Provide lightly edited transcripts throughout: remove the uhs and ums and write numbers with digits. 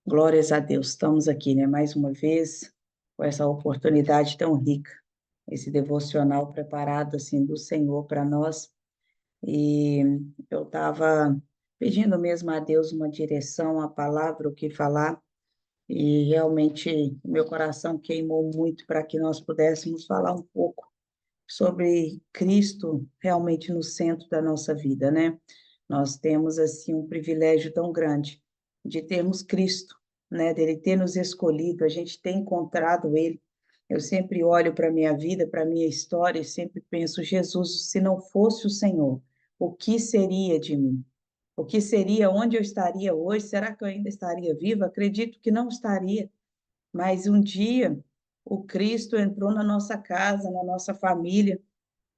Glórias a Deus, estamos aqui, né, mais uma vez, com essa oportunidade tão rica, esse devocional preparado, assim, do Senhor para nós, e eu estava pedindo mesmo a Deus uma direção, a palavra, o que falar, e realmente meu coração queimou muito para que nós pudéssemos falar um pouco sobre Cristo realmente no centro da nossa vida, né? Nós temos, assim, um privilégio tão grande de termos Cristo, né? Dele ter nos escolhido, a gente tem encontrado Ele. Eu sempre olho para a minha vida, para a minha história, e sempre penso, Jesus, se não fosse o Senhor, o que seria de mim? O que seria, onde eu estaria hoje? Será que eu ainda estaria viva? Acredito que não estaria, mas um dia o Cristo entrou na nossa casa, na nossa família,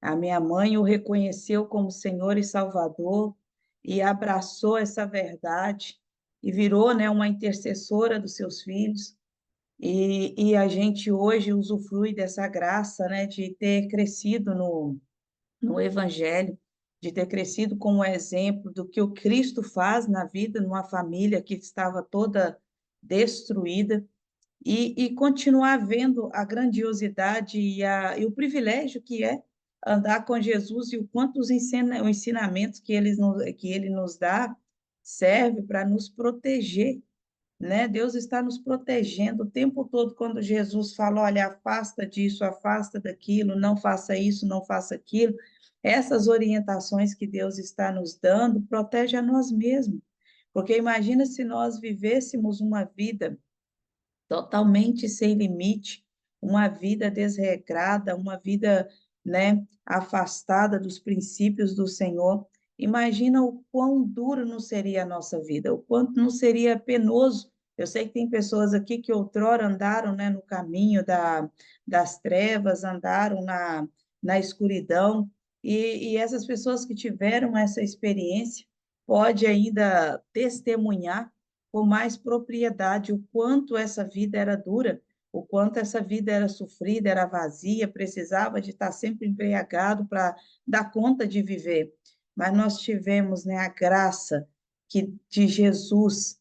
a minha mãe o reconheceu como Senhor e Salvador e abraçou essa verdade e virou, né, uma intercessora dos seus filhos. E a gente hoje usufrui dessa graça, né, de ter crescido no Evangelho, de ter crescido como exemplo do que o Cristo faz na vida, numa família que estava toda destruída, e continuar vendo a grandiosidade e o privilégio que é andar com Jesus e o quanto os ensinamentos que ele nos dá serve para nos proteger, né? Deus está nos protegendo o tempo todo quando Jesus fala, olha, afasta disso, afasta daquilo, não faça isso, não faça aquilo. Essas orientações que Deus está nos dando protege a nós mesmos, porque imagina se nós vivêssemos uma vida totalmente sem limite, uma vida desregrada, uma vida, né, afastada dos princípios do Senhor. Imagina o quão duro não seria a nossa vida, o quanto não seria penoso. Eu sei que tem pessoas aqui que outrora andaram, né, no caminho das trevas, andaram na escuridão, e essas pessoas que tiveram essa experiência pode ainda testemunhar com mais propriedade o quanto essa vida era dura, o quanto essa vida era sofrida, era vazia, precisava de estar sempre embriagado para dar conta de viver. Mas nós tivemos, né, a graça que de Jesus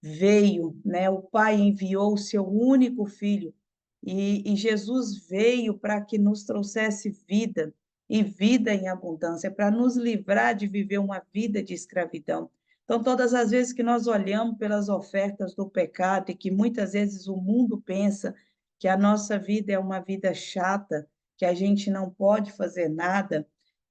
veio, né? O Pai enviou o seu único filho e Jesus veio para que nos trouxesse vida e vida em abundância, para nos livrar de viver uma vida de escravidão. Então, todas as vezes que nós olhamos pelas ofertas do pecado e que muitas vezes o mundo pensa que a nossa vida é uma vida chata, que a gente não pode fazer nada,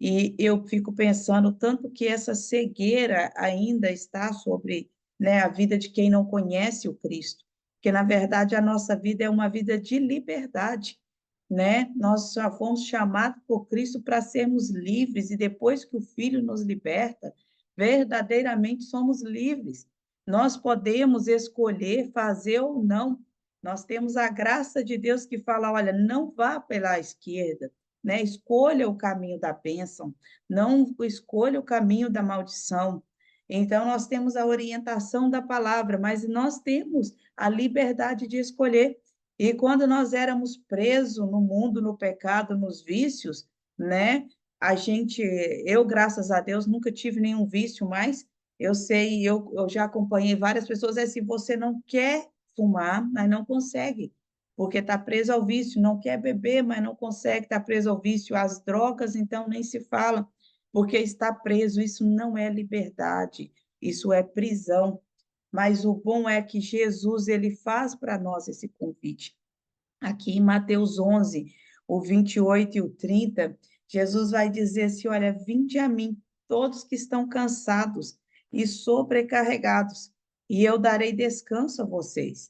e eu fico pensando tanto que essa cegueira ainda está sobre, né, a vida de quem não conhece o Cristo, porque na verdade a nossa vida é uma vida de liberdade, né? Nós já fomos chamados por Cristo para sermos livres e depois que o Filho nos liberta, verdadeiramente somos livres. Nós podemos escolher fazer ou não. Nós temos a graça de Deus que fala, olha, não vá pela esquerda, né? Escolha o caminho da bênção, não escolha o caminho da maldição. Então, nós temos a orientação da palavra, mas nós temos a liberdade de escolher. E quando nós éramos presos no mundo, no pecado, nos vícios, né? Eu, graças a Deus, nunca tive nenhum vício, mas eu sei, eu já acompanhei várias pessoas, é se você não quer fumar, mas não consegue, porque está preso ao vício, não quer beber, mas não consegue, está preso ao vício, às drogas, então nem se fala porque está preso. Isso não é liberdade, isso é prisão. Mas o bom é que Jesus ele faz para nós esse convite. Aqui em Mateus 11, o 28 e o 30, Jesus vai dizer assim: olha, vinde a mim, todos que estão cansados e sobrecarregados, e eu darei descanso a vocês.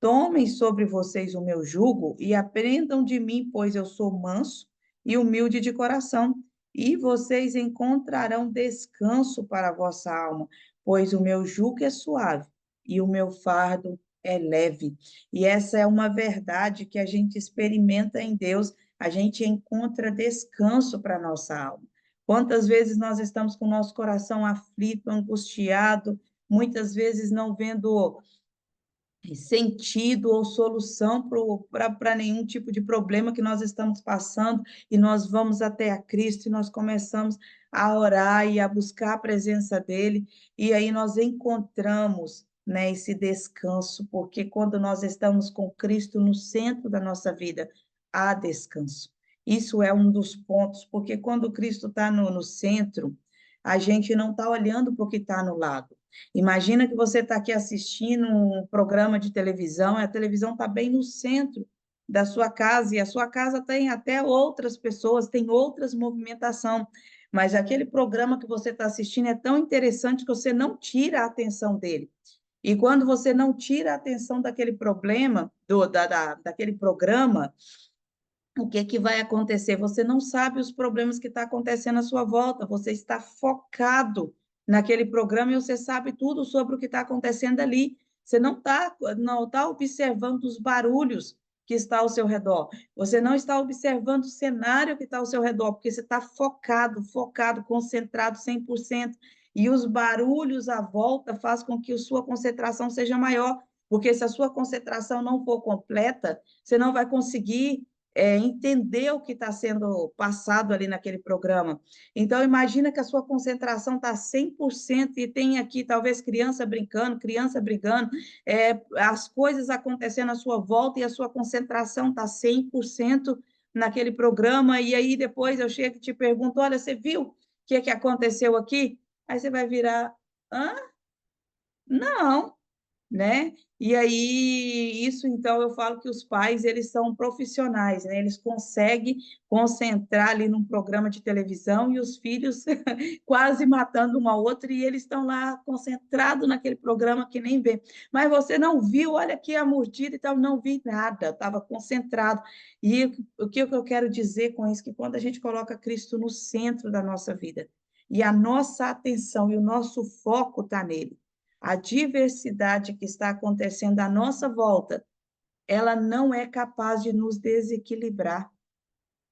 Tomem sobre vocês o meu jugo e aprendam de mim, pois eu sou manso e humilde de coração, e vocês encontrarão descanso para a vossa alma, pois o meu jugo é suave e o meu fardo é leve. E essa é uma verdade que a gente experimenta em Deus, a gente encontra descanso para a nossa alma. Quantas vezes nós estamos com o nosso coração aflito, angustiado, muitas vezes não vendo sentido ou solução para nenhum tipo de problema que nós estamos passando, e nós vamos até a Cristo e nós começamos a orar e a buscar a presença dele, e aí nós encontramos, né, esse descanso, porque quando nós estamos com Cristo no centro da nossa vida, há descanso. Isso é um dos pontos, porque quando Cristo está no centro, a gente não está olhando para o que está no lado. Imagina que você está aqui assistindo um programa de televisão, e a televisão está bem no centro da sua casa, e a sua casa tem até outras pessoas, tem outras movimentação, mas aquele programa que você está assistindo é tão interessante que você não tira a atenção dele. E quando você não tira a atenção daquele problema, daquele programa, o que que vai acontecer? Você não sabe os problemas que estão acontecendo à sua volta, você está focado naquele programa e você sabe tudo sobre o que está acontecendo ali. Você não tá observando os barulhos que está ao seu redor. Você não está observando o cenário que está ao seu redor, porque você está focado, concentrado 100%. E os barulhos à volta faz com que a sua concentração seja maior, porque se a sua concentração não for completa, você não vai conseguir entender o que está sendo passado ali naquele programa. Então, imagina que a sua concentração está 100% e tem aqui, talvez, criança brincando, criança brigando, as coisas acontecendo à sua volta e a sua concentração está 100% naquele programa, e aí depois eu chego e te pergunto, olha, você viu o que aconteceu aqui? Aí você vai virar, hã? Não, né? E aí, isso então eu falo que os pais, eles são profissionais, né? Eles conseguem concentrar ali num programa de televisão e os filhos quase matando uma outra e eles estão lá concentrados naquele programa que nem vê. Mas você não viu, olha aqui a mordida e tal, não vi nada, estava concentrado. E o que eu quero dizer com isso? Que quando a gente coloca Cristo no centro da nossa vida e a nossa atenção e o nosso foco está nele, a diversidade que está acontecendo à nossa volta, ela não é capaz de nos desequilibrar,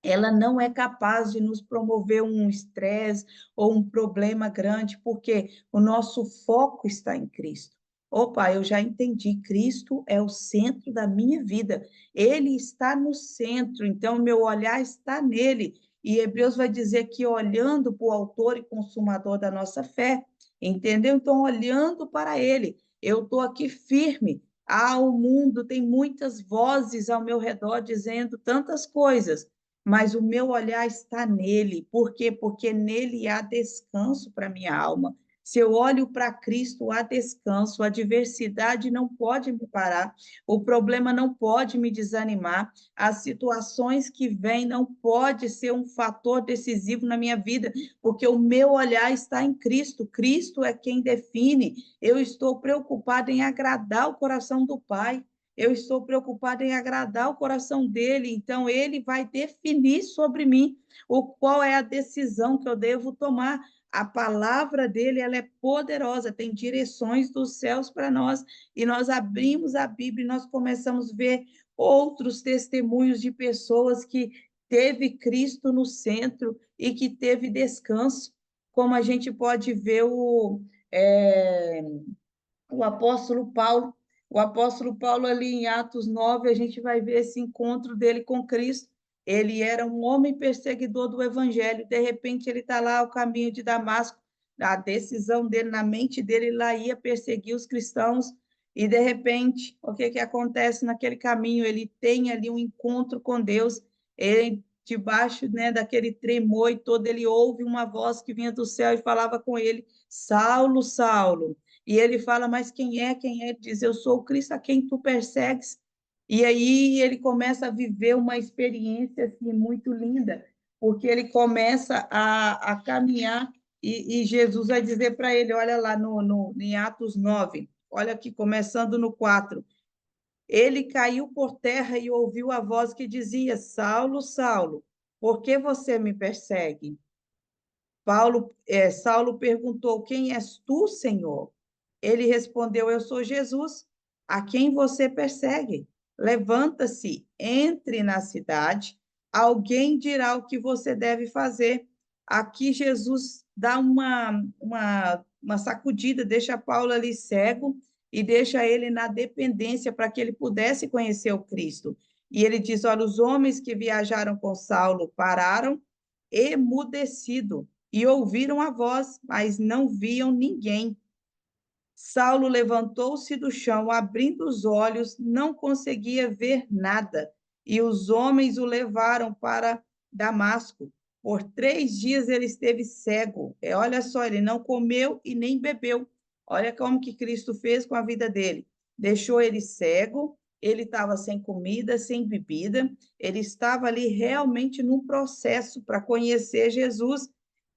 ela não é capaz de nos promover um estresse ou um problema grande, porque o nosso foco está em Cristo. Opa, eu já entendi, Cristo é o centro da minha vida, Ele está no centro, então meu olhar está nele, e Hebreus vai dizer que olhando para o autor e consumador da nossa fé, entendeu? Então, olhando para Ele, eu estou aqui firme, o mundo tem muitas vozes ao meu redor dizendo tantas coisas, mas o meu olhar está nele. Por quê? Porque nele há descanso para minha alma. Se eu olho para Cristo, há descanso, a adversidade não pode me parar, o problema não pode me desanimar, as situações que vêm não pode ser um fator decisivo na minha vida, porque o meu olhar está em Cristo. Cristo é quem define. Eu estou preocupada em agradar o coração do Pai. Eu estou preocupada em agradar o coração dele, então ele vai definir sobre mim qual é a decisão que eu devo tomar. A palavra dele, ela é poderosa, tem direções dos céus para nós, e nós abrimos a Bíblia e nós começamos a ver outros testemunhos de pessoas que teve Cristo no centro e que teve descanso, como a gente pode ver o apóstolo Paulo. O apóstolo Paulo, ali em Atos 9, a gente vai ver esse encontro dele com Cristo. Ele era um homem perseguidor do evangelho, de repente ele está lá ao caminho de Damasco, a decisão dele, na mente dele, ele lá ia perseguir os cristãos, e de repente, o que acontece naquele caminho? Ele tem ali um encontro com Deus, ele, debaixo, né, daquele tremor e todo, ele ouve uma voz que vinha do céu e falava com ele, Saulo, Saulo, e ele fala, mas quem é? Quem é? Ele diz, eu sou o Cristo a quem tu persegues. E aí ele começa a viver uma experiência assim, muito linda, porque ele começa a caminhar e Jesus vai dizer para ele, olha lá em Atos 9, olha aqui, começando no 4, ele caiu por terra e ouviu a voz que dizia, Saulo, Saulo, por que você me persegue? Saulo perguntou, quem és tu, Senhor? Ele respondeu, eu sou Jesus, a quem você persegue. Levanta-se, entre na cidade, alguém dirá o que você deve fazer. Aqui Jesus dá uma sacudida, deixa Paulo ali cego e deixa ele na dependência para que ele pudesse conhecer o Cristo. E ele diz, olha, os homens que viajaram com Saulo pararam emudecido e ouviram a voz, mas não viam ninguém. Saulo levantou-se do chão, abrindo os olhos, não conseguia ver nada, e os homens o levaram para Damasco. Por 3 dias ele esteve cego. Olha só, ele não comeu e nem bebeu. Olha como que Cristo fez com a vida dele. Deixou ele cego, ele estava sem comida, sem bebida, ele estava ali realmente num processo para conhecer Jesus.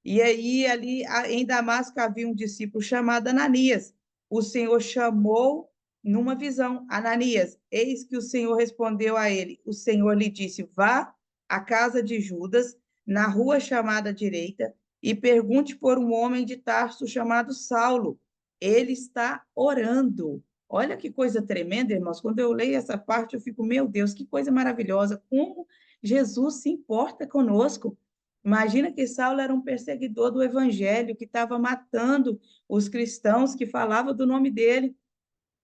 E aí, ali em Damasco, havia um discípulo chamado Ananias. O Senhor chamou numa visão, Ananias, eis que o Senhor respondeu a ele. O Senhor lhe disse: vá à casa de Judas, na rua chamada direita, e pergunte por um homem de Tarso chamado Saulo. Ele está orando. Olha que coisa tremenda, irmãos. Quando eu leio essa parte, eu fico, meu Deus, que coisa maravilhosa. Como Jesus se importa conosco. Imagina que Saulo era um perseguidor do evangelho, que estava matando os cristãos que falavam do nome dele.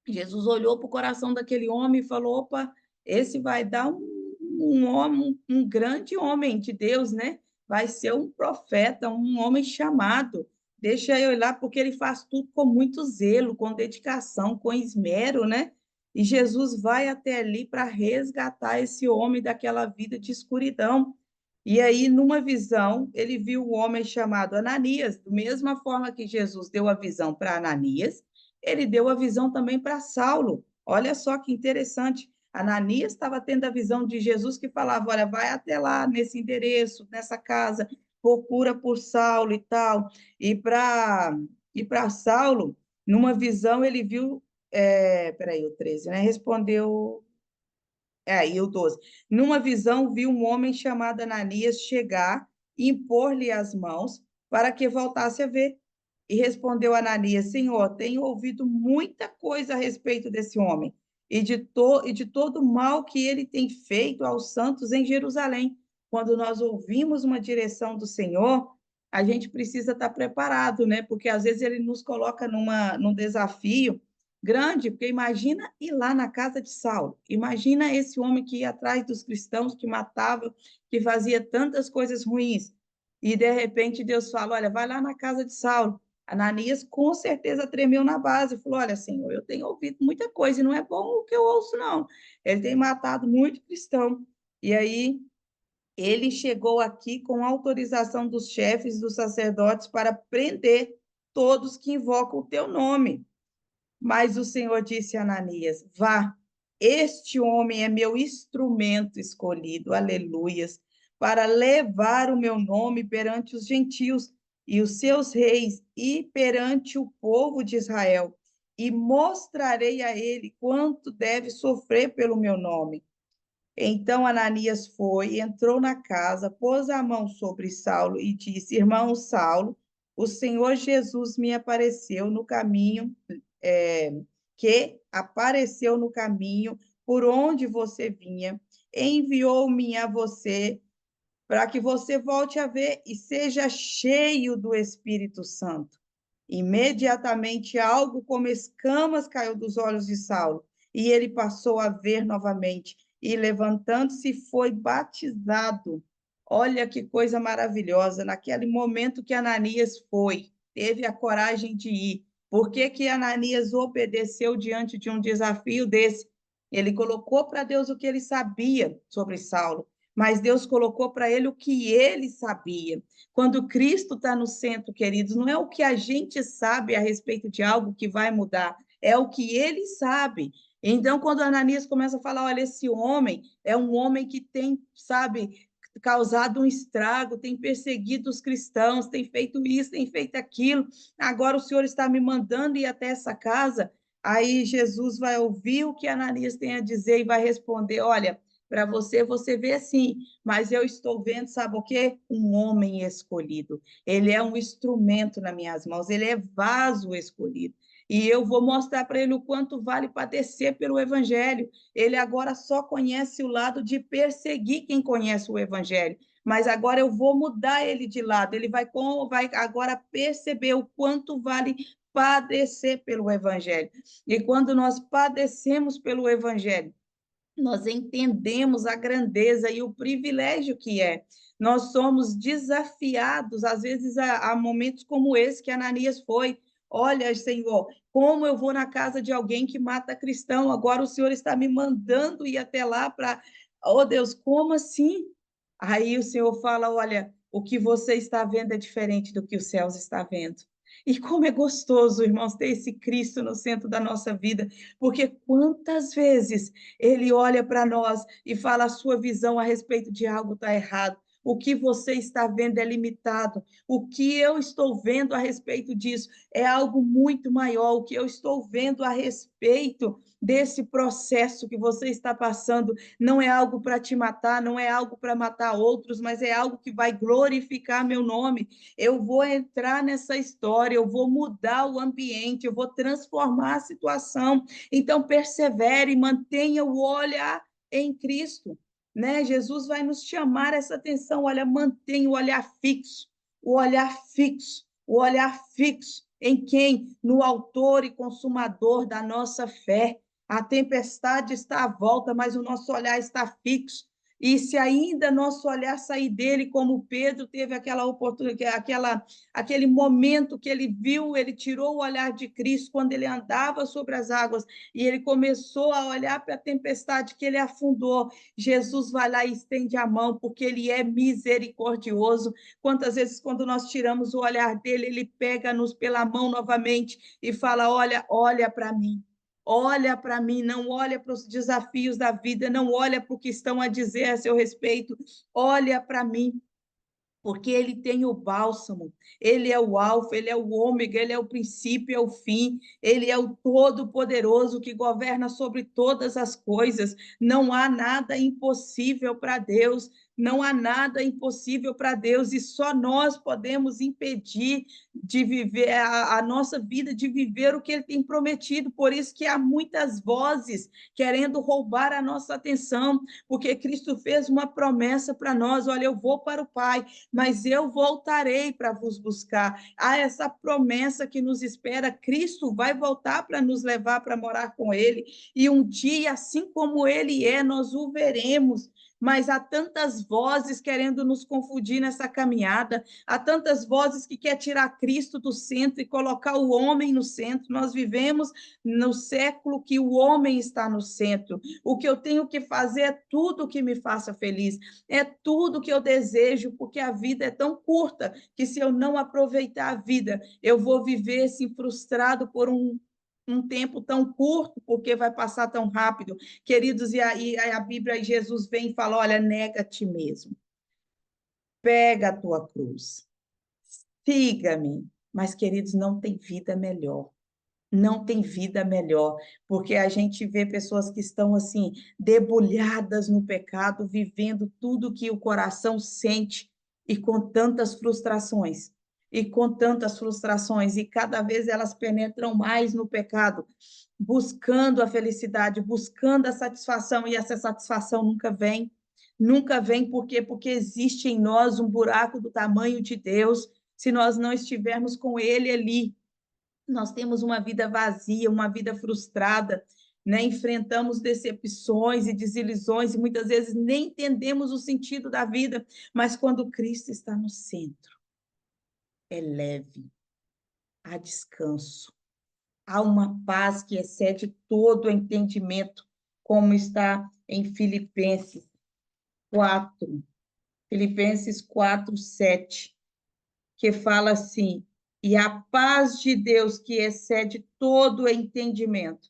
Jesus olhou para o coração daquele homem e falou: opa, esse vai dar um homem, um grande homem de Deus, né? Vai ser um profeta, um homem chamado. Deixa eu ir lá, porque ele faz tudo com muito zelo, com dedicação, com esmero, né? E Jesus vai até ali para resgatar esse homem daquela vida de escuridão. E aí, numa visão, ele viu o homem chamado Ananias, da mesma forma que Jesus deu a visão para Ananias, ele deu a visão também para Saulo. Olha só que interessante. Ananias estava tendo a visão de Jesus que falava: olha, vai até lá nesse endereço, nessa casa, procura por Saulo e tal. E para Saulo, numa visão, ele viu. Peraí, o 13, né? Respondeu. E o 12. Numa visão, viu um homem chamado Ananias chegar e impor-lhe as mãos para que voltasse a ver. E respondeu Ananias: Senhor, tenho ouvido muita coisa a respeito desse homem e de todo o mal que ele tem feito aos santos em Jerusalém. Quando nós ouvimos uma direção do Senhor, a gente precisa estar preparado, né? Porque às vezes ele nos coloca num desafio grande, porque imagina ir lá na casa de Saulo, imagina esse homem que ia atrás dos cristãos, que matava, que fazia tantas coisas ruins, e de repente Deus fala: olha, vai lá na casa de Saulo. Ananias com certeza tremeu na base, falou: olha, Senhor, eu tenho ouvido muita coisa e não é bom o que eu ouço, não. Ele tem matado muito cristão. E aí ele chegou aqui com autorização dos chefes dos sacerdotes para prender todos que invocam o teu nome. Mas o Senhor disse a Ananias: vá, este homem é meu instrumento escolhido, aleluias, para levar o meu nome perante os gentios e os seus reis e perante o povo de Israel, e mostrarei a ele quanto deve sofrer pelo meu nome. Então Ananias foi, entrou na casa, pôs a mão sobre Saulo e disse: irmão Saulo, o Senhor Jesus me apareceu no caminho, é, que apareceu no caminho por onde você vinha, enviou-me a você para que você volte a ver e seja cheio do Espírito Santo. Imediatamente algo como escamas caiu dos olhos de Saulo, e ele passou a ver novamente, e levantando-se foi batizado. Olha que coisa maravilhosa, naquele momento que Ananias foi, teve a coragem de ir. Por que que Ananias obedeceu diante de um desafio desse? Ele colocou para Deus o que ele sabia sobre Saulo, mas Deus colocou para ele o que ele sabia. Quando Cristo está no centro, queridos, não é o que a gente sabe a respeito de algo que vai mudar, é o que ele sabe. Então, quando Ananias começa a falar: olha, esse homem é um homem que tem, sabe, causado um estrago, tem perseguido os cristãos, tem feito isso, tem feito aquilo, agora o Senhor está me mandando ir até essa casa. Aí Jesus vai ouvir o que Ananias tem a dizer e vai responder: olha, para você, você vê assim, mas eu estou vendo, sabe o quê? Um homem escolhido. Ele é um instrumento nas minhas mãos, ele é vaso escolhido. E eu vou mostrar para ele o quanto vale padecer pelo Evangelho. Ele agora só conhece o lado de perseguir quem conhece o Evangelho. Mas agora eu vou mudar ele de lado. Ele vai agora perceber o quanto vale padecer pelo Evangelho. E quando nós padecemos pelo Evangelho, nós entendemos a grandeza e o privilégio que é. Nós somos desafiados, às vezes, a momentos como esse que Ananias foi. Olha, Senhor, como eu vou na casa de alguém que mata cristão, agora o Senhor está me mandando ir até lá para... Oh, Deus, como assim? Aí o Senhor fala, olha, o que você está vendo é diferente do que os céus está vendo. E como é gostoso, irmãos, ter esse Cristo no centro da nossa vida, porque quantas vezes ele olha para nós e fala a sua visão a respeito de algo está errado. O que você está vendo é limitado. O que eu estou vendo a respeito disso é algo muito maior. O que eu estou vendo a respeito desse processo que você está passando não é algo para te matar, não é algo para matar outros, mas é algo que vai glorificar meu nome. Eu vou entrar nessa história, eu vou mudar o ambiente, eu vou transformar a situação. Então, persevere, mantenha o olhar em Cristo, né? Jesus vai nos chamar essa atenção, olha, mantenha o olhar fixo, o olhar fixo, o olhar fixo em quem? No autor e consumador da nossa fé. A tempestade está à volta, mas o nosso olhar está fixo. E se ainda nosso olhar sair dele, como Pedro teve aquela oportunidade, aquele momento que ele viu, ele tirou o olhar de Cristo quando ele andava sobre as águas e ele começou a olhar para a tempestade que ele afundou. Jesus vai lá e estende a mão, porque ele é misericordioso. Quantas vezes, quando nós tiramos o olhar dele, ele pega-nos pela mão novamente e fala: olha, olha para mim. Olha para mim, não olha para os desafios da vida, não olha para o que estão a dizer a seu respeito, olha para mim, porque ele tem o bálsamo, ele é o alfa, ele é o ômega, ele é o princípio, é o fim, ele é o todo-poderoso que governa sobre todas as coisas. Não há nada impossível para Deus, não há nada impossível para Deus, e só nós podemos impedir de viver a nossa vida, de viver o que ele tem prometido. Por isso que há muitas vozes querendo roubar a nossa atenção, porque Cristo fez uma promessa para nós: olha, eu vou para o Pai, mas eu voltarei para vos buscar. Há essa promessa que nos espera. Cristo vai voltar para nos levar para morar com Ele, e um dia, assim como Ele é, nós o veremos. Mas há tantas vozes querendo nos confundir nessa caminhada, há tantas vozes que querem tirar Cristo do centro e colocar o homem no centro. Nós vivemos no século que o homem está no centro. O que eu tenho que fazer é tudo que me faça feliz, é tudo que eu desejo, porque a vida é tão curta que, se eu não aproveitar a vida, eu vou viver assim, frustrado por um tempo tão curto, porque vai passar tão rápido. Queridos, e aí a Bíblia, Jesus vem e fala: olha, nega a ti mesmo, pega a tua cruz, siga-me. Mas, queridos, não tem vida melhor. Não tem vida melhor, porque a gente vê pessoas que estão assim, debulhadas no pecado, vivendo tudo que o coração sente, e com tantas frustrações, e cada vez elas penetram mais no pecado, buscando a felicidade, buscando a satisfação, e essa satisfação nunca vem, por quê? Porque existe em nós um buraco do tamanho de Deus. Se nós não estivermos com Ele ali, nós temos uma vida vazia, uma vida frustrada, né? Enfrentamos decepções e desilusões e muitas vezes nem entendemos o sentido da vida, mas quando Cristo está no centro, é leve, há descanso, há uma paz que excede todo o entendimento, como está em quatro, Filipenses 4:7, que fala assim: e a paz de Deus, que excede todo o entendimento,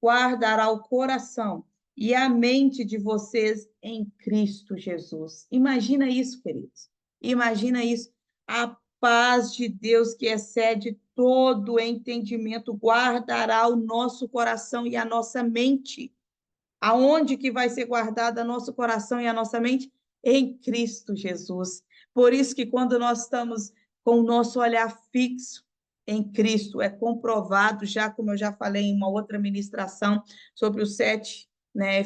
guardará o coração e a mente de vocês em Cristo Jesus. Imagina isso, queridos. Imagina isso. A paz de Deus, que excede todo o entendimento, guardará o nosso coração e a nossa mente. Aonde que vai ser guardada nosso coração e a nossa mente? Em Cristo Jesus. Por isso que, quando nós estamos com o nosso olhar fixo em Cristo, é comprovado, já como eu já falei em uma outra ministração sobre os sete, né,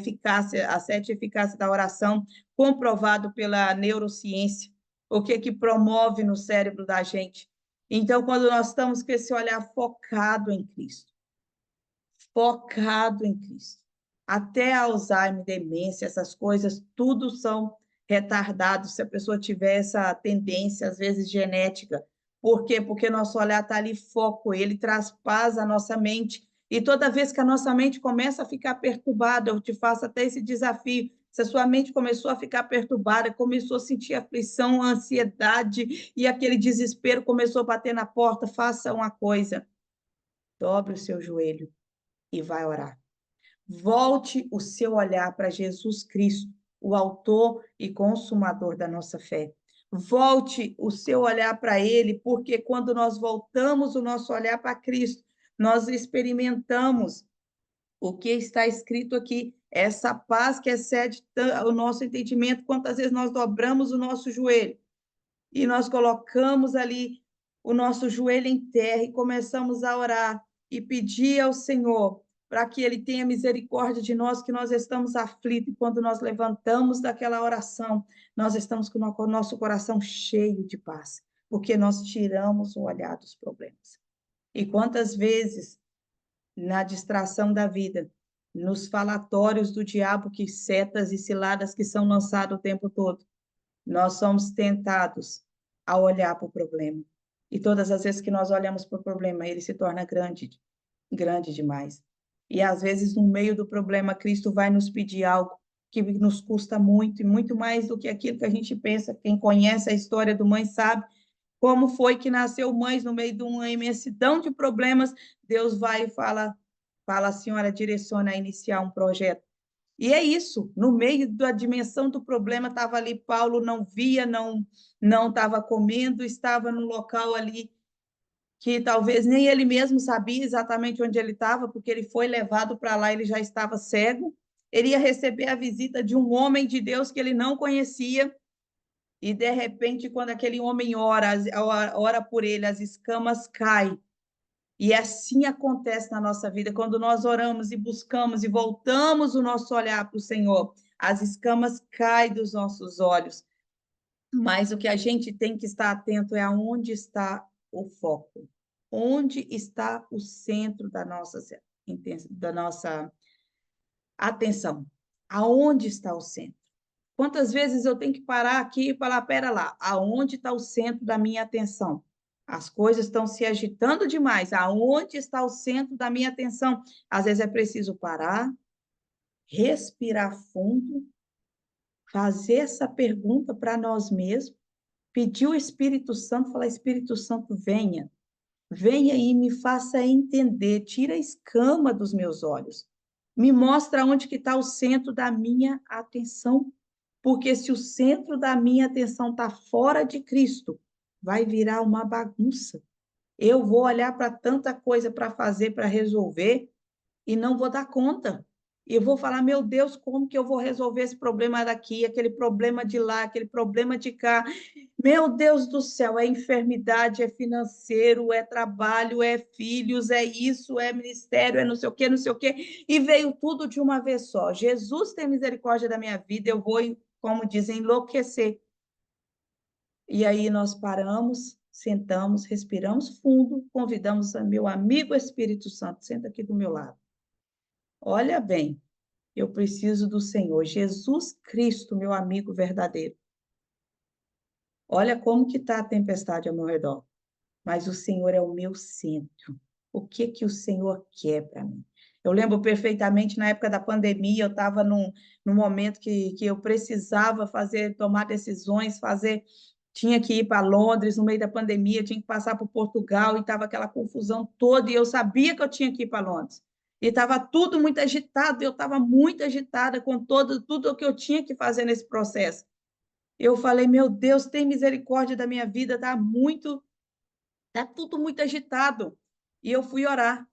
as sete eficácias da oração, comprovado pela neurociência, o que promove no cérebro da gente. Então, quando nós estamos com esse olhar focado em Cristo, até Alzheimer, demência, essas coisas, tudo são retardados se a pessoa tiver essa tendência, às vezes genética, Por quê? Porque nosso olhar está ali foco, ele traz paz à nossa mente. E toda vez que a nossa mente começa a ficar perturbada, eu te faço até esse desafio. Se a sua mente começou a ficar perturbada, começou a sentir aflição, ansiedade e aquele desespero começou a bater na porta, faça uma coisa. Dobre o seu joelho e vai orar. Volte o seu olhar para Jesus Cristo, o autor e consumador da nossa fé. Volte o seu olhar para Ele, porque quando nós voltamos o nosso olhar para Cristo, nós experimentamos o que está escrito aqui, essa paz que excede o nosso entendimento. Quantas vezes nós dobramos o nosso joelho e nós colocamos ali o nosso joelho em terra e começamos a orar e pedir ao Senhor para que Ele tenha misericórdia de nós, que nós estamos aflitos, e quando nós levantamos daquela oração, nós estamos com o nosso coração cheio de paz, porque nós tiramos o olhar dos problemas. E quantas vezes, na distração da vida, nos falatórios do diabo, que setas e ciladas que são lançados o tempo todo, nós somos tentados a olhar para o problema. E todas as vezes que nós olhamos para o problema, ele se torna grande, grande demais. E às vezes, no meio do problema, Cristo vai nos pedir algo que nos custa muito, e muito mais do que aquilo que a gente pensa. Quem conhece a história do Mãe sabe como foi que nasceu Mães no meio de uma imensidão de problemas. Deus vai e fala, a senhora direciona a iniciar um projeto. E é isso, no meio da dimensão do problema, estava ali, Paulo não via, não estava comendo, estava num local ali que talvez nem ele mesmo sabia exatamente onde ele estava, porque ele foi levado para lá, ele já estava cego. Ele ia receber a visita de um homem de Deus que ele não conhecia, e de repente, quando aquele homem ora por ele, as escamas caem. E assim acontece na nossa vida, quando nós oramos e buscamos e voltamos o nosso olhar para o Senhor, as escamas caem dos nossos olhos. Mas o que a gente tem que estar atento é aonde está o foco, onde está o centro da nossa atenção, aonde está o centro. Quantas vezes eu tenho que parar aqui e falar, pera lá, aonde está o centro da minha atenção? As coisas estão se agitando demais, aonde está o centro da minha atenção? Às vezes é preciso parar, respirar fundo, fazer essa pergunta para nós mesmos, pedir o Espírito Santo, falar, Espírito Santo, venha, venha e me faça entender, tira a escama dos meus olhos, me mostra onde que está o centro da minha atenção, porque se o centro da minha atenção está fora de Cristo, vai virar uma bagunça. Eu vou olhar para tanta coisa para fazer, para resolver, e não vou dar conta. E eu vou falar, meu Deus, como que eu vou resolver esse problema daqui, aquele problema de lá, aquele problema de cá? Meu Deus do céu, é enfermidade, é financeiro, é trabalho, é filhos, é isso, é ministério, é não sei o quê, não sei o quê. E veio tudo de uma vez só. Jesus tem misericórdia da minha vida, eu vou, como dizem, enlouquecer. E aí nós paramos, sentamos, respiramos fundo, convidamos o meu amigo Espírito Santo, senta aqui do meu lado. Olha bem, eu preciso do Senhor, Jesus Cristo, meu amigo verdadeiro. Olha como que está a tempestade ao meu redor, mas o Senhor é o meu centro. O que que o Senhor quer para mim? Eu lembro perfeitamente, na época da pandemia, eu estava num momento que eu precisava tomar decisões, tinha que ir para Londres no meio da pandemia, tinha que passar por Portugal, e estava aquela confusão toda, e eu sabia que eu tinha que ir para Londres. E estava tudo muito agitado, eu estava muito agitada com tudo o que eu tinha que fazer nesse processo. Eu falei, meu Deus, tem misericórdia da minha vida, tá tudo muito agitado. E eu fui orar.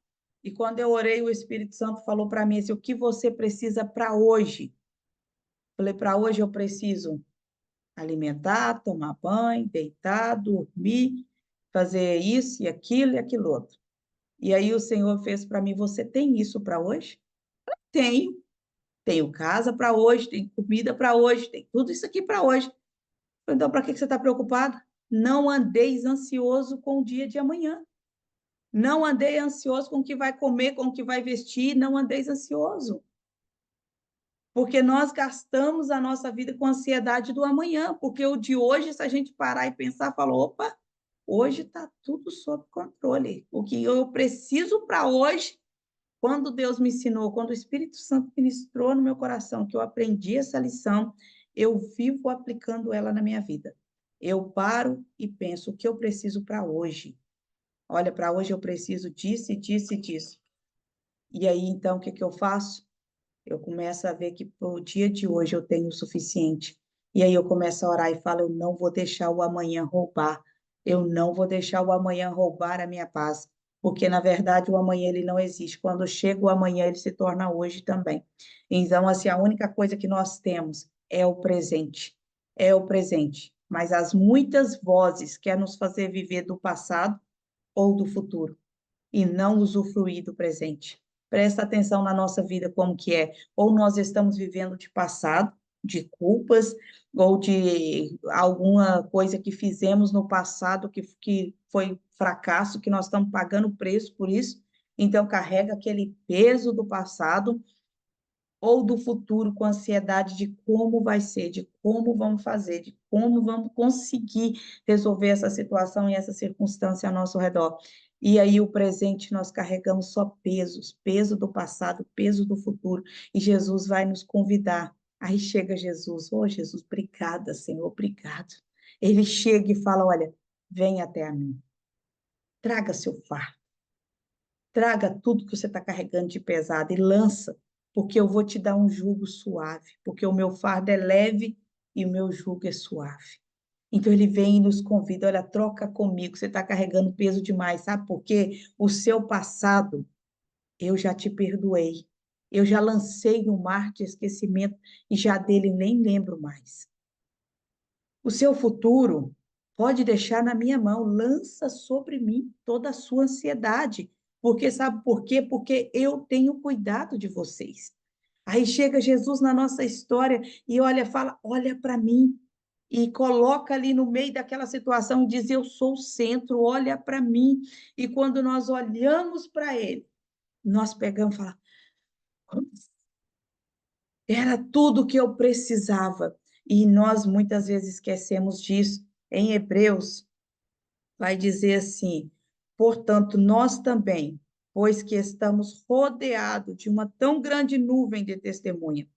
E quando eu orei, o Espírito Santo falou para mim assim, o que você precisa para hoje? Falei, para hoje eu preciso alimentar, tomar banho, deitar, dormir, fazer isso e aquilo outro. E aí o Senhor fez para mim, você tem isso para hoje? Tenho. Tenho casa para hoje, tenho comida para hoje, tem tudo isso aqui para hoje. Então, para que você está preocupado? Não andeis ansioso com o dia de amanhã. Não andei ansioso com o que vai comer, com o que vai vestir, não andeis ansioso. Porque nós gastamos a nossa vida com a ansiedade do amanhã, porque o de hoje, se a gente parar e pensar, falou, opa, Hoje está tudo sob controle. O que eu preciso para hoje, quando Deus me ensinou, quando o Espírito Santo ministrou no meu coração, que eu aprendi essa lição, eu vivo aplicando ela na minha vida. Eu paro e penso o que eu preciso para hoje. Olha, para hoje eu preciso disso, e disso e disso. E aí, então, o que eu faço? Eu começo a ver que para o dia de hoje eu tenho o suficiente. E aí eu começo a orar e falo, eu não vou deixar o amanhã roubar. Eu não vou deixar o amanhã roubar a minha paz. Porque, na verdade, o amanhã ele não existe. Quando chega o amanhã, ele se torna hoje também. Então, assim, a única coisa que nós temos é o presente. É o presente. Mas as muitas vozes querem nos fazer viver do passado ou do futuro e não usufruir do presente. Presta atenção na nossa vida como que é. Ou nós estamos vivendo de passado, de culpas, ou de alguma coisa que fizemos no passado que foi fracasso, que nós estamos pagando preço por isso. Então, carrega aquele peso do passado ou do futuro com ansiedade de como vai ser, de como vamos fazer, de como vamos conseguir resolver essa situação e essa circunstância ao nosso redor. E aí o presente nós carregamos só pesos, peso do passado, peso do futuro, e Jesus vai nos convidar. Aí chega Jesus, oh Jesus, obrigada, Senhor, obrigado. Ele chega e fala, olha, vem até a mim, traga seu fardo, traga tudo que você está carregando de pesado e lança, porque eu vou te dar um jugo suave, porque o meu fardo é leve e o meu jugo é suave. Então ele vem e nos convida, olha, troca comigo, você está carregando peso demais, sabe por quê? O seu passado, eu já te perdoei, eu já lancei no mar de esquecimento e já dele nem lembro mais. O seu futuro pode deixar na minha mão, lança sobre mim toda a sua ansiedade. Porque sabe por quê? Porque eu tenho cuidado de vocês. Aí chega Jesus na nossa história e olha, fala, olha para mim. E coloca ali no meio daquela situação e diz: eu sou o centro, olha para mim. E quando nós olhamos para ele, nós pegamos e falamos: era tudo que eu precisava. E nós muitas vezes esquecemos disso. Em Hebreus, vai dizer assim: portanto, nós também, pois que estamos rodeados de uma tão grande nuvem de testemunha,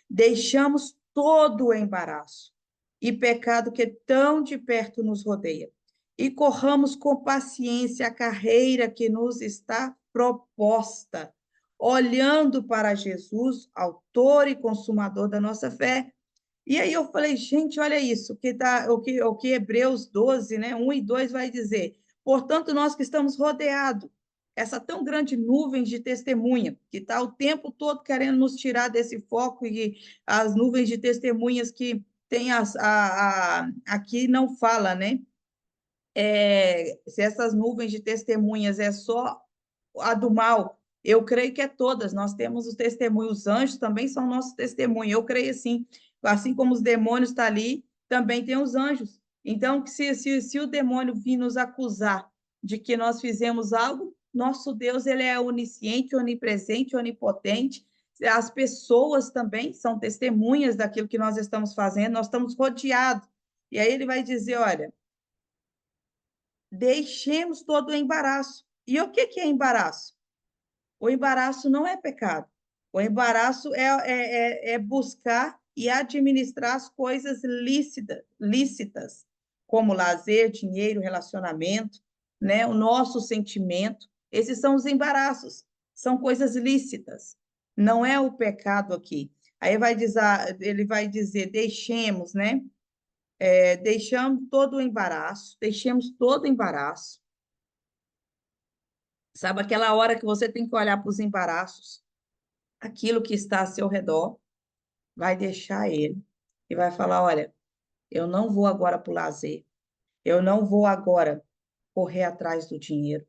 deixamos todo o embaraço e pecado que tão de perto nos rodeia, e corramos com paciência a carreira que nos está proposta, olhando para Jesus, autor e consumador da nossa fé. E aí eu falei, gente, olha isso, o que Hebreus 12, né, 1 e 2 vai dizer. Portanto, nós que estamos rodeados, essa tão grande nuvem de testemunha, que está o tempo todo querendo nos tirar desse foco, e as nuvens de testemunhas que tem aqui não fala, né? Se essas nuvens de testemunhas é só a do mal, eu creio que é todas. Nós temos os testemunhos, os anjos também são nossos testemunhos. Eu creio assim como os demônios estão ali, também tem os anjos. Então, se o demônio vir nos acusar de que nós fizemos algo, nosso Deus ele é onisciente, onipresente, onipotente. As pessoas também são testemunhas daquilo que nós estamos fazendo, nós estamos rodeados. E aí ele vai dizer, olha, deixemos todo o embaraço. E o que é embaraço? O embaraço não é pecado. O embaraço é buscar e administrar as coisas lícitas, como lazer, dinheiro, relacionamento, né? O nosso sentimento. Esses são os embaraços, são coisas lícitas. Não é o pecado aqui. Aí ele vai dizer, deixemos, né? Deixamos todo o embaraço, deixemos todo o embaraço. Sabe aquela hora que você tem que olhar para os embaraços, aquilo que está ao seu redor, vai deixar ele e vai falar: olha, eu não vou agora para o lazer, eu não vou agora correr atrás do dinheiro,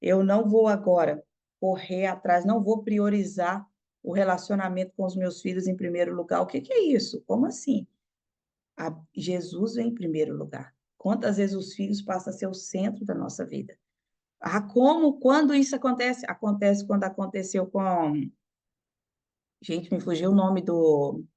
eu não vou agora correr atrás, não vou priorizar o relacionamento com os meus filhos em primeiro lugar. O que é isso? Como assim? Jesus vem em primeiro lugar. Quantas vezes os filhos passam a ser o centro da nossa vida? Quando isso acontece? Acontece quando aconteceu com. Gente, me fugiu o nome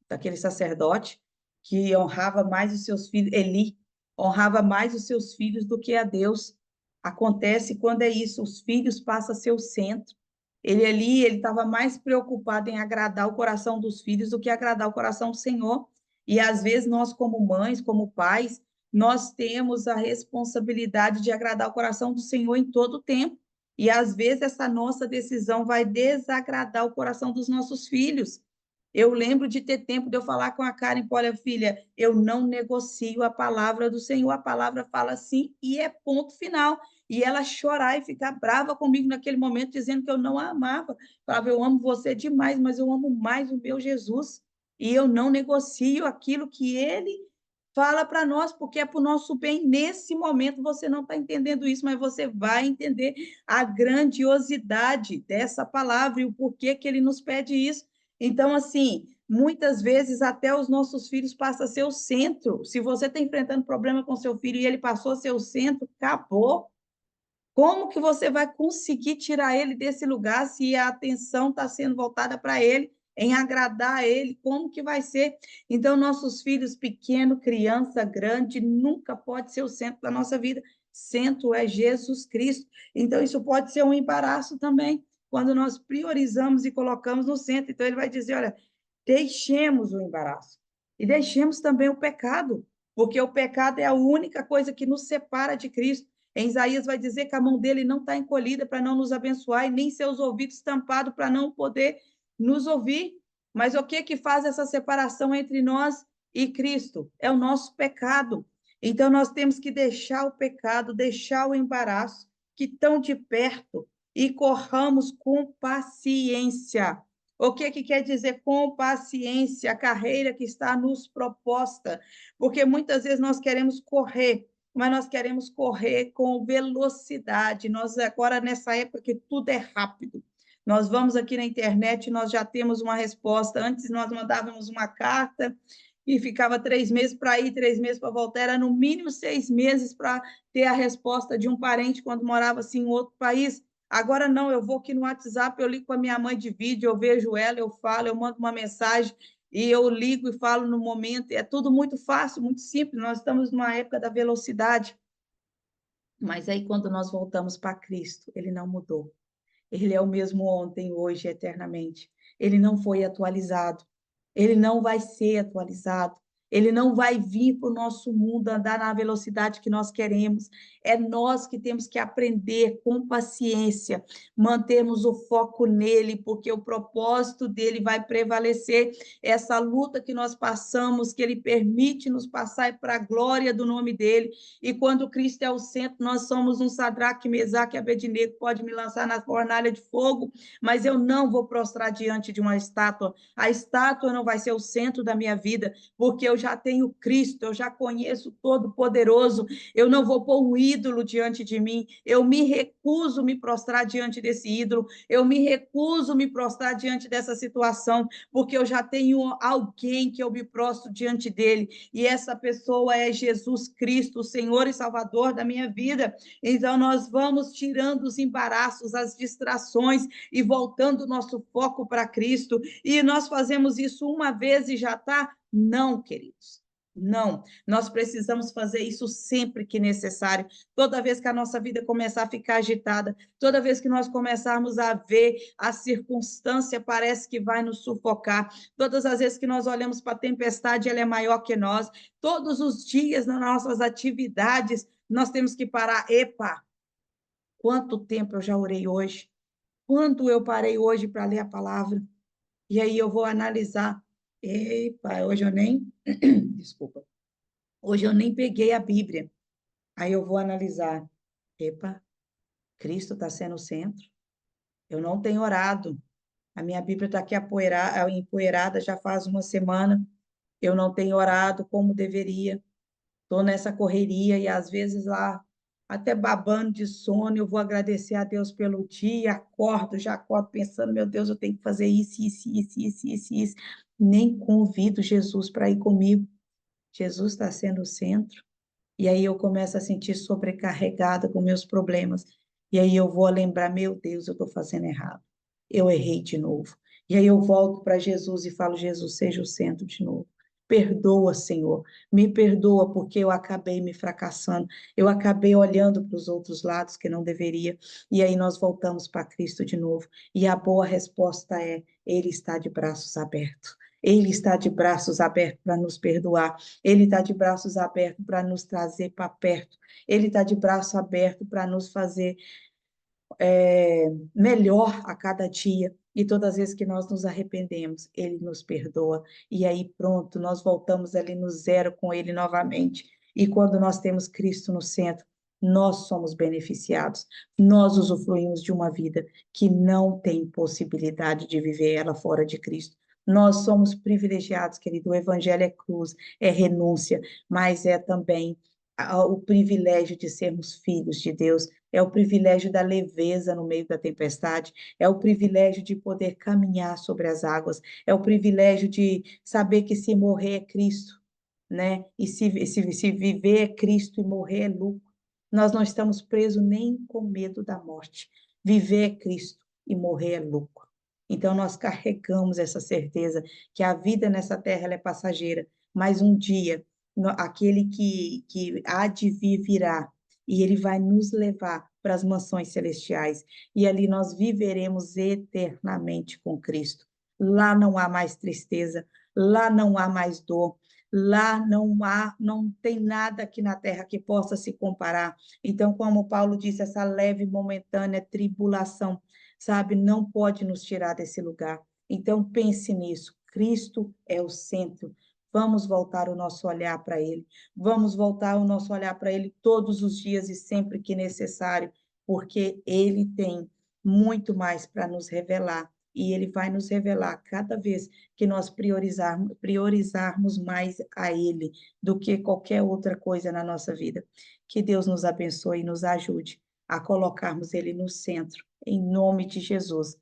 daquele sacerdote que honrava mais os seus filhos, Eli. honrava mais os seus filhos do que a Deus. Acontece quando é isso, os filhos passam a ser o centro. Ele ali, ele estava mais preocupado em agradar o coração dos filhos do que agradar o coração do Senhor. E às vezes nós, como mães, como pais, nós temos a responsabilidade de agradar o coração do Senhor em todo o tempo. E às vezes essa nossa decisão vai desagradar o coração dos nossos filhos. Eu lembro de ter tempo de eu falar com a Karen, olha, filha, eu não negocio a palavra do Senhor, a palavra fala assim e é ponto final. E ela chorar e ficar brava comigo naquele momento, dizendo que eu não a amava. Falava, eu amo você demais, mas eu amo mais o meu Jesus. E eu não negocio aquilo que ele fala para nós, porque é para o nosso bem. Nesse momento você não está entendendo isso, mas você vai entender a grandiosidade dessa palavra e o porquê que ele nos pede isso. Então, assim, muitas vezes até os nossos filhos passam a ser o centro. Se você está enfrentando problema com seu filho e ele passou a ser o centro, acabou. Como que você vai conseguir tirar ele desse lugar se a atenção está sendo voltada para ele, em agradar a ele? Como que vai ser? Então, nossos filhos pequeno, criança, grande, nunca pode ser o centro da nossa vida. Centro é Jesus Cristo. Então, isso pode ser um embaraço também, quando nós priorizamos e colocamos no centro. Então, ele vai dizer, olha, deixemos o embaraço e deixemos também o pecado, porque o pecado é a única coisa que nos separa de Cristo. Em Isaías vai dizer que a mão dele não está encolhida para não nos abençoar e nem seus ouvidos tampados para não poder nos ouvir. Mas o que faz essa separação entre nós e Cristo? É o nosso pecado. Então nós temos que deixar o pecado, deixar o embaraço que tão de perto e corramos com paciência. O que quer dizer com paciência? A carreira que está nos proposta. Porque muitas vezes nós queremos correr, mas nós queremos correr com velocidade. Nós agora, nessa época que tudo é rápido, nós vamos aqui na internet, nós já temos uma resposta. Antes nós mandávamos uma carta e ficava 3 meses para ir, 3 meses para voltar. Era no mínimo 6 meses para ter a resposta de um parente quando morava assim, em outro país. Agora não, eu vou aqui no WhatsApp, eu ligo com a minha mãe de vídeo, eu vejo ela, eu falo, eu mando uma mensagem, e eu ligo e falo no momento. É tudo muito fácil, muito simples. Nós estamos numa época da velocidade. Mas aí, quando nós voltamos para Cristo, ele não mudou. Ele é o mesmo ontem, hoje, eternamente. Ele não foi atualizado. Ele não vai ser atualizado. Ele não vai vir para o nosso mundo andar na velocidade que nós queremos. É nós que temos que aprender com paciência, mantermos o foco nele, porque o propósito dele vai prevalecer. Essa luta que nós passamos, que ele permite nos passar, é para a glória do nome dele. E quando Cristo é o centro, nós somos um Sadraque, Mesaque e Abednego, pode me lançar na fornalha de fogo, mas eu não vou prostrar diante de uma estátua. A estátua não vai ser o centro da minha vida, porque eu já tenho Cristo, eu já conheço o Todo-Poderoso, eu não vou pôr um ídolo diante de mim, eu me recuso a me prostrar diante desse ídolo, eu me recuso a me prostrar diante dessa situação, porque eu já tenho alguém que eu me prostro diante dele, e essa pessoa é Jesus Cristo, o Senhor e Salvador da minha vida. Então, nós vamos tirando os embaraços, as distrações e voltando o nosso foco para Cristo. E nós fazemos isso uma vez e já está? Não, queridos. Não, nós precisamos fazer isso sempre que necessário. Toda vez que a nossa vida começar a ficar agitada, toda vez que nós começarmos a ver a circunstância parece que vai nos sufocar, todas as vezes que nós olhamos para a tempestade, ela é maior que nós, todos os dias nas nossas atividades, nós temos que parar. Epa, quanto tempo eu já orei hoje? Quando eu parei hoje para ler a palavra? E aí eu vou analisar. Epa, hoje eu nem. Desculpa. Hoje eu nem peguei a Bíblia. Aí eu vou analisar. Epa, Cristo está sendo o centro. Eu não tenho orado. A minha Bíblia está aqui empoeirada já faz uma semana. Eu não tenho orado como deveria. Estou nessa correria e às vezes lá, até babando de sono, eu vou agradecer a Deus pelo dia, já acordo pensando, meu Deus, eu tenho que fazer isso, isso, isso, isso, isso, isso. Nem convido Jesus para ir comigo. Jesus está sendo o centro. E aí eu começo a sentir sobrecarregada com meus problemas. E aí eu vou lembrar, meu Deus, eu estou fazendo errado. Eu errei de novo. E aí eu volto para Jesus e falo, Jesus, seja o centro de novo. Perdoa, Senhor, me perdoa porque eu acabei me fracassando, eu acabei olhando para os outros lados que não deveria, e aí nós voltamos para Cristo de novo, e a boa resposta é: Ele está de braços abertos. Ele está de braços abertos para nos perdoar, Ele está de braços abertos para nos trazer para perto, Ele está de braço aberto para nos fazer melhor a cada dia. E todas as vezes que nós nos arrependemos, Ele nos perdoa. E aí, pronto, nós voltamos ali no zero com Ele novamente. E quando nós temos Cristo no centro, nós somos beneficiados. Nós usufruímos de uma vida que não tem possibilidade de viver ela fora de Cristo. Nós somos privilegiados, querido. O Evangelho é cruz, é renúncia, mas é também o privilégio de sermos filhos de Deus, é o privilégio da leveza no meio da tempestade, é o privilégio de poder caminhar sobre as águas, é o privilégio de saber que se morrer é Cristo, né? E se viver é Cristo e morrer é lucro. Nós não estamos presos nem com medo da morte. Viver é Cristo e morrer é lucro. Então, nós carregamos essa certeza que a vida nessa terra ela é passageira, mas um dia, aquele que há de vir virá, e ele vai nos levar para as mansões celestiais, e ali nós viveremos eternamente com Cristo. Lá não há mais tristeza, lá não há mais dor, lá não tem nada aqui na terra que possa se comparar. Então, como Paulo disse, essa leve momentânea tribulação, sabe, não pode nos tirar desse lugar. Então, pense nisso. Cristo é o centro. Vamos voltar o nosso olhar para Ele. Vamos voltar o nosso olhar para Ele todos os dias e sempre que necessário, porque Ele tem muito mais para nos revelar. E Ele vai nos revelar cada vez que nós priorizarmos mais a Ele do que qualquer outra coisa na nossa vida. Que Deus nos abençoe e nos ajude a colocarmos Ele no centro, em nome de Jesus.